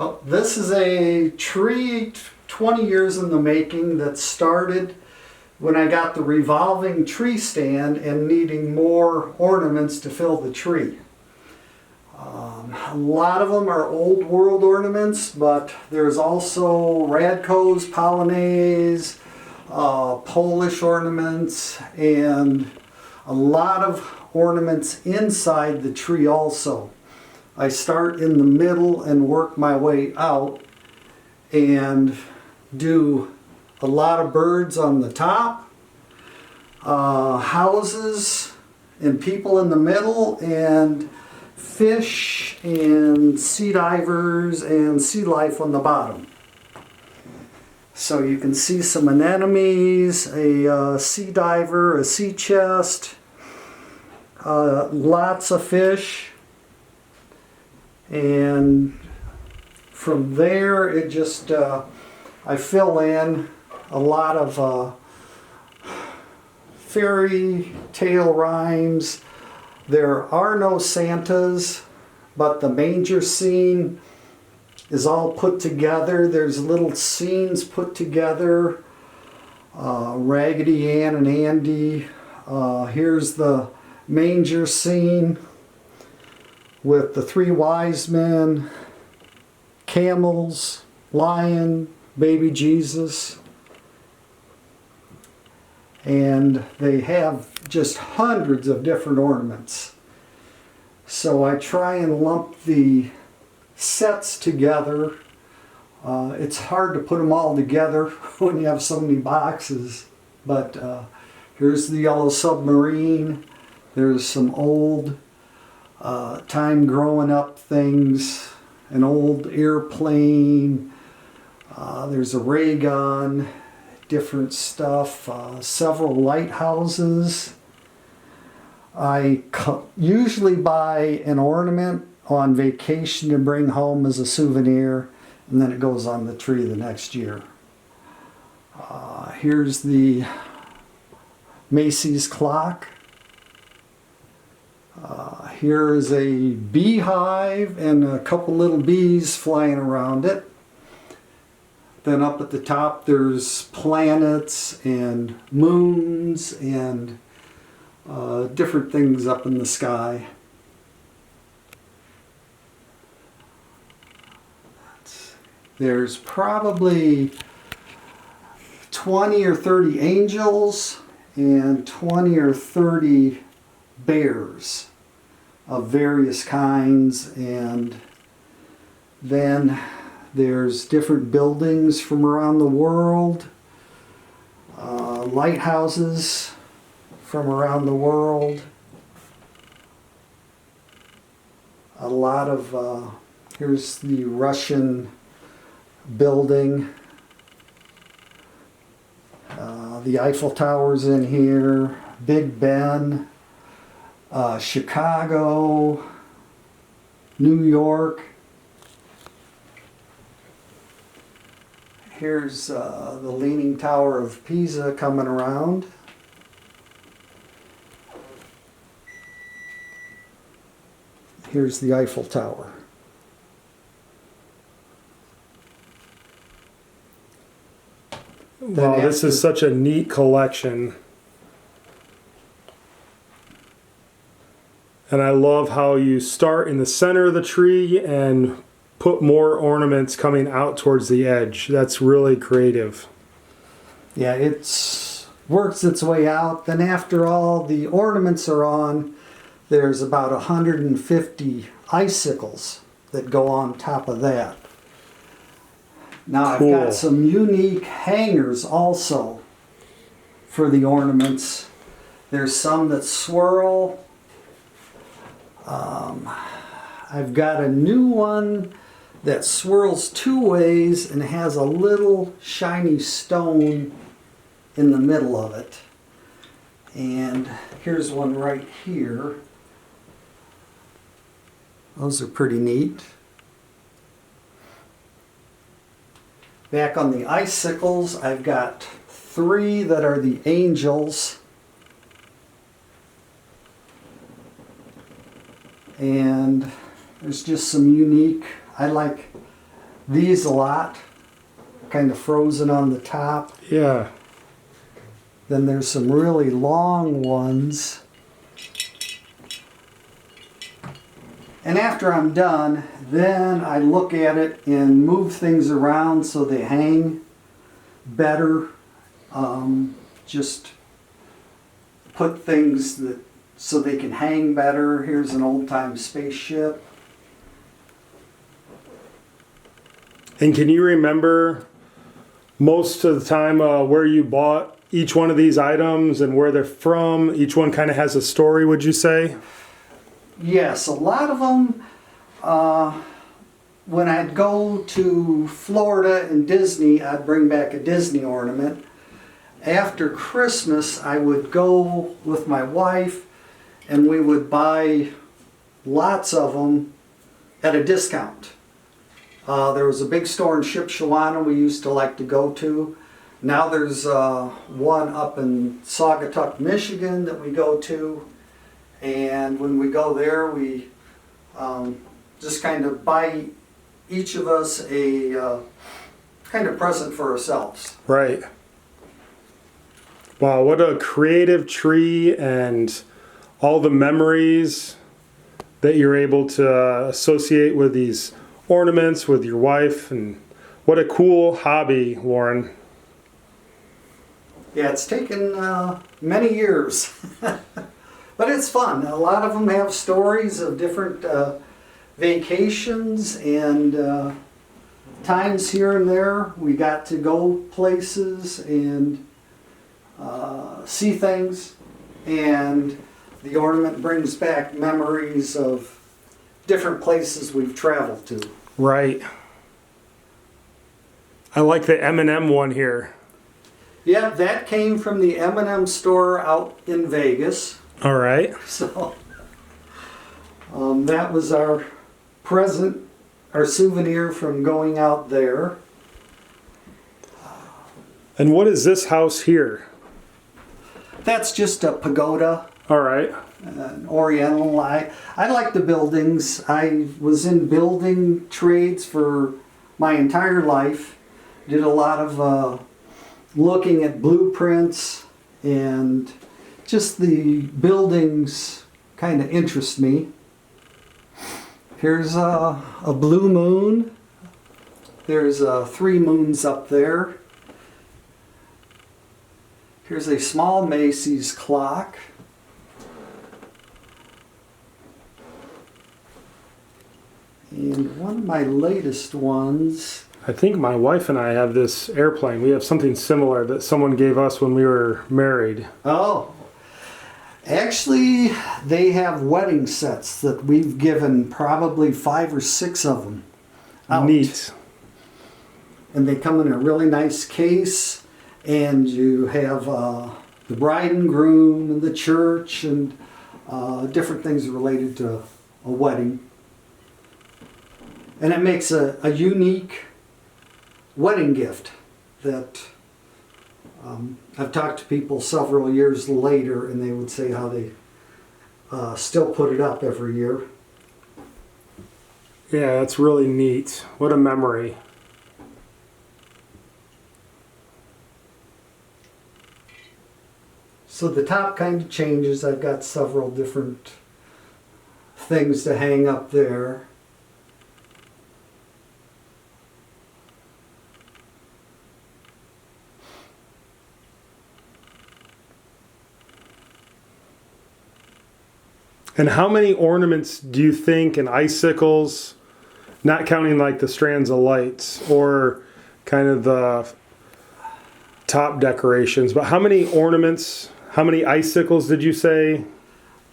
Oh, this is a tree 20 years in the making that started when I got the revolving tree stand and needing more ornaments to fill the tree. A lot of them are old world ornaments, but there's also Radcos, Polonaise, Polish ornaments, and a lot of ornaments inside the tree also. I start in the middle and work my way out and do a lot of birds on the top, houses and people in the middle, and fish and sea divers and sea life on the bottom. So you can see some anemones, a sea diver, a sea chest, lots of fish, and from there it just I fill in a lot of fairy tale rhymes. There are no Santas, but the manger scene is all put together. There's little scenes put together. Raggedy Ann and Andy. Here's the manger scene with the three wise men, camels, lion, baby Jesus. And they have just hundreds of different ornaments. So I try and lump the sets together. It's hard to put them all together when you have so many boxes. But here's the yellow submarine. There's some old time growing up things. An old airplane. There's a ray gun. Different stuff, several lighthouses. I usually buy an ornament on vacation to bring home as a souvenir, and then it goes on the tree the next year. Here's the Macy's clock. Here's a beehive and a couple little bees flying around it. Then up at the top there's planets and moons and different things up in the sky. There's probably 20 or 30 angels and 20 or 30 bears of various kinds, and then there's different buildings from around the world, lighthouses from around the world. A lot of, here's the Russian building. The Eiffel Tower's in here, Big Ben, Chicago, New York. Here's the Leaning Tower of Pisa coming around. Here's the Eiffel Tower. Wow, this is such a neat collection. And I love how you start in the center of the tree and put more ornaments coming out towards the edge. That's really creative. Yeah, it works its way out. Then after all the ornaments are on, there's about 150 icicles that go on top of that. Now Cool. I've got some unique hangers also for the ornaments. There's some that swirl. I've got a new one that swirls two ways and has a little shiny stone in the middle of it. And here's one right here. Those are pretty neat. Back on the icicles, I've got 3 that are the angels. And there's just some unique, I like these a lot, kind of frozen on the top. Yeah. Then there's some really long ones. And after I'm done, then I look at it and move things around so they hang better. Just put things that so they can hang better. Here's an old-time spaceship. And can you remember most of the time where you bought each one of these items and where they're from? Each one kind of has a story, would you say? Yes, a lot of them, when I'd go to Florida and Disney, I'd bring back a Disney ornament. After Christmas, I would go with my wife and we would buy lots of them at a discount. There was a big store in Shipshewana we used to like to go to. Now there's one up in Saugatuck, Michigan that we go to. And when we go there, we just kind of buy each of us a kind of present for ourselves. Right. Wow, what a creative tree, and all the memories that you're able to associate with these ornaments with your wife, and what a cool hobby, Warren. Yeah, it's taken many years, but it's fun. A lot of them have stories of different vacations and times here and there. We got to go places and see things, and the ornament brings back memories of different places we've traveled to. Right. I like the M&M one here. Yeah, that came from the M&M store out in Vegas. All right. So that was our present, our souvenir from going out there. And what is this house here? That's just a pagoda, All right. an oriental. I like the buildings. I was in building trades for my entire life. Did a lot of looking at blueprints, and just the buildings kind of interest me. Here's a blue moon. There's 3 moons up there. Here's a small Macy's clock. And one of my latest ones. I think my wife and I have this airplane. We have something similar that someone gave us when we were married. Oh, actually, they have wedding sets that we've given probably 5 or 6 of them out. Neat. And they come in a really nice case, and you have the bride and groom and the church and different things related to a wedding. And it makes a unique wedding gift that I've talked to people several years later, and they would say how they still put it up every year. Yeah, that's really neat. What a memory. So the top kind of changes. I've got several different things to hang up there. And how many ornaments do you think, and icicles, not counting like the strands of lights or kind of the top decorations, but how many ornaments, how many icicles did you say?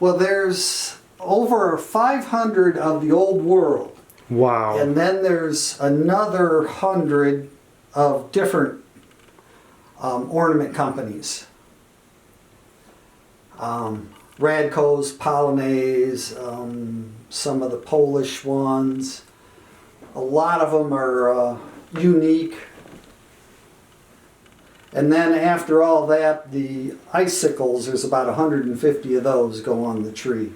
Well, there's over 500 of the old world. Wow. And then there's another 100 of different ornament companies. Radco's, Polonaise, some of the Polish ones. A lot of them are unique. And then after all that, the icicles, there's about 150 of those go on the tree.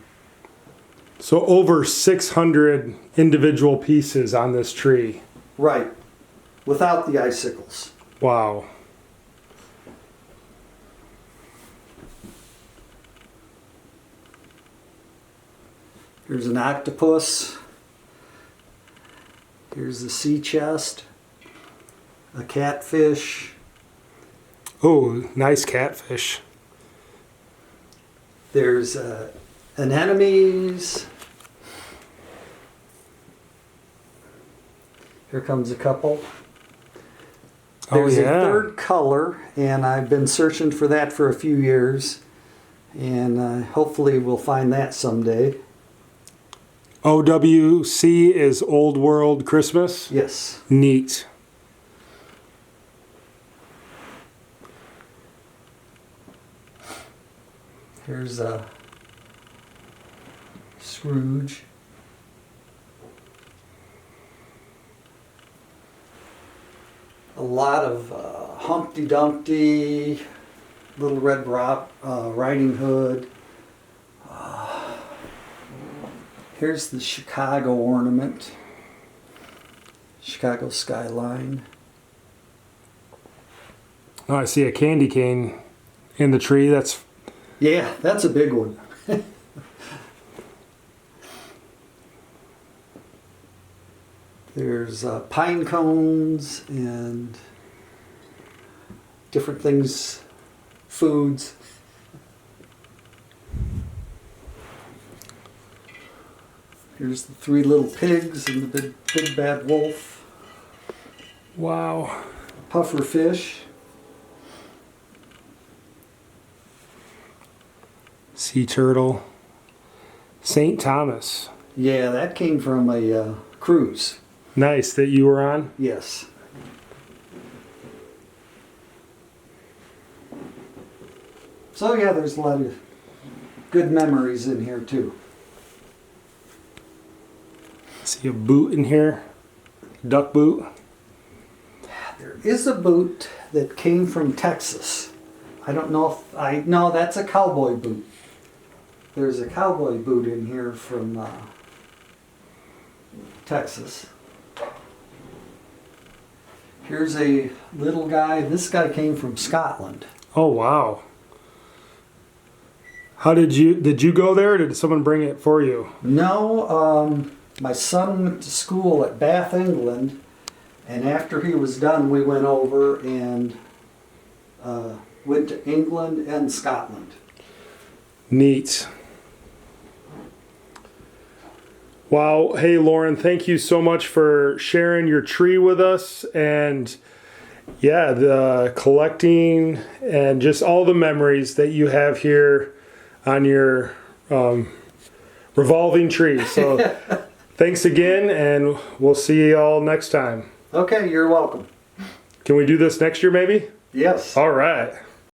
So over 600 individual pieces on this tree. Right. Without the icicles. Wow. Here's an octopus. Here's the sea chest. A catfish. Oh, nice catfish. There's anemones. Here comes a couple. There's a third color, and I've been searching for that for a few years, and hopefully we'll find that someday. OWC is Old World Christmas? Yes. Neat. Here's a Scrooge. A lot of Humpty Dumpty, Little Red Riding Hood. Here's the Chicago ornament. Chicago skyline. Oh, I see a candy cane in the tree. That's Yeah, that's a big one. There's pine cones and different things, foods. Here's the three little pigs and the big bad wolf. wow. Puffer fish. Sea turtle. St. Thomas. Yeah, that came from a cruise. Nice that you were on. Yes. So yeah, there's a lot of good memories in here too. See a boot in here. Duck boot. There is a boot that came from Texas. I don't know if no, that's a cowboy boot. There's a cowboy boot in here from Texas. Here's a little guy. This guy came from Scotland. Oh wow. How did you go there or did someone bring it for you? No, my son went to school at Bath, England, and after he was done, we went over and went to England and Scotland. Neat. Wow. Hey, Lauren, thank you so much for sharing your tree with us and yeah, the collecting and just all the memories that you have here on your revolving tree. So thanks again, and we'll see you all next time. Okay, you're welcome. Can we do this next year maybe? Yes. All right.